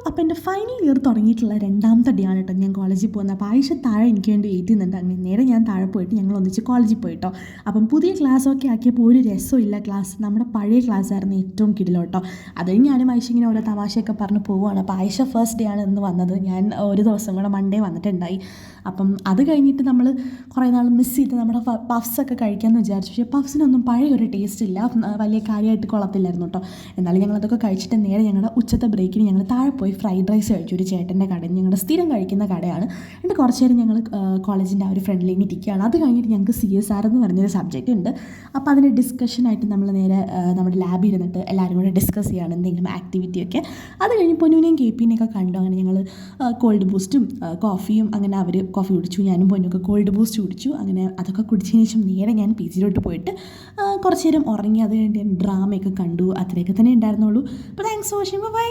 അപ്പോൾ എൻ്റെ final year തുടങ്ങിയിട്ടുള്ള രണ്ടാമത്തെ ഡേ ആണ് കേട്ടോ ഞാൻ കോളേജിൽ പോകുന്നത്. അപ്പോൾ ആയിഷ താഴെ എനിക്ക് വേണ്ടി വെയിറ്റ് ചെയ്യുന്നുണ്ട്. അങ്ങനെ നേരെ ഞാൻ താഴെ പോയിട്ട് ഞങ്ങൾ ഒന്നിച്ച് കോളേജിൽ പോയിട്ടോ. അപ്പം പുതിയ ക്ലാസ്സൊക്കെ ആക്കിയപ്പോൾ ഒരു രസമില്ല. ക്ലാസ് നമ്മുടെ പഴയ ക്ലാസ് ആയിരുന്നു ഏറ്റവും കിടിലം കേട്ടോ. അത് ഞാനും ആയിഷ ഇങ്ങനെ ഓരോ തമാശയൊക്കെ പറഞ്ഞ് പോവുകയാണ്. അപ്പോൾ ആയിഷ ഫസ്റ്റ് ഡേ ആണ് ഇന്ന് വന്നത്. ഞാൻ ഒരു ദിവസം കൂടെ മൺഡേ വന്നിട്ടുണ്ടായി. അപ്പം അത് കഴിഞ്ഞിട്ട് നമ്മൾ കുറേ നാൾ മിസ് ചെയ്ത് നമ്മുടെ പഫ്സൊക്കെ കഴിക്കാമെന്ന് വിചാരിച്ചു. പക്ഷേ പഫ്സിനൊന്നും പഴയ ഒരു ടേസ്റ്റ് ഇല്ല, വലിയ കാര്യമായിട്ട് കൊള്ളത്തില്ലായിരുന്നു കേട്ടോ. എന്നാലും ഞങ്ങളതൊക്കെ കഴിച്ചിട്ട് നേരെ ഞങ്ങളുടെ ഉച്ചത്തെ ബ്രേക്കിന് ഞങ്ങൾ താഴെ പോയി ഫ്രൈഡ് റൈസ് കഴിച്ചു. ഒരു ചേട്ടൻ്റെ കടയിൽ ഞങ്ങളുടെ സ്ഥിരം കഴിക്കുന്ന കടയാണ്. എന്നിട്ട് കുറച്ച് നേരം ഞങ്ങൾ കോളേജിൻ്റെ ആ ഒരു ഫ്രണ്ടിലേക്ക് ഇരിക്കുകയാണ്. അത് കഴിഞ്ഞിട്ട് ഞങ്ങൾക്ക് CSR എന്ന് പറഞ്ഞൊരു സബ്ജക്റ്റ് ഉണ്ട്. അപ്പോൾ അതിൻ്റെ ഡിസ്കഷനായിട്ട് നമ്മൾ നേരെ നമ്മുടെ ലാബിൽ ഇരുന്നിട്ട് എല്ലാവരും കൂടെ ഡിസ്കസ് ചെയ്യുകയാണ് എന്തെങ്കിലും ആക്ടിവിറ്റിയൊക്കെ. അത് കഴിഞ്ഞ് പൊന്നുവിനെയും KPനെയൊക്കെ കണ്ടു. അങ്ങനെ ഞങ്ങൾ കോൾഡ് ബൂസ്റ്റും കോഫിയും, അങ്ങനെ അവർ കോഫി കുടിച്ചു, ഞാനും പൊന്നുമൊക്കെ കോൾഡ് ബൂസ്റ്റ് കുടിച്ചു. അങ്ങനെ അതൊക്കെ കുടിച്ചതിന് ശേഷം നേരെ ഞാൻ PGയിലോട്ട് പോയിട്ട് കുറച്ച് നേരം ഉറങ്ങി. അത് കഴിഞ്ഞ് ഞാൻ ഡ്രാമയൊക്കെ കണ്ടു. അത്രയൊക്കെ തന്നെ ഉണ്ടായിരുന്നുള്ളൂ. അപ്പോൾ താങ്ക്സ് ഫോർ വാച്ചിങ്. ബൈ.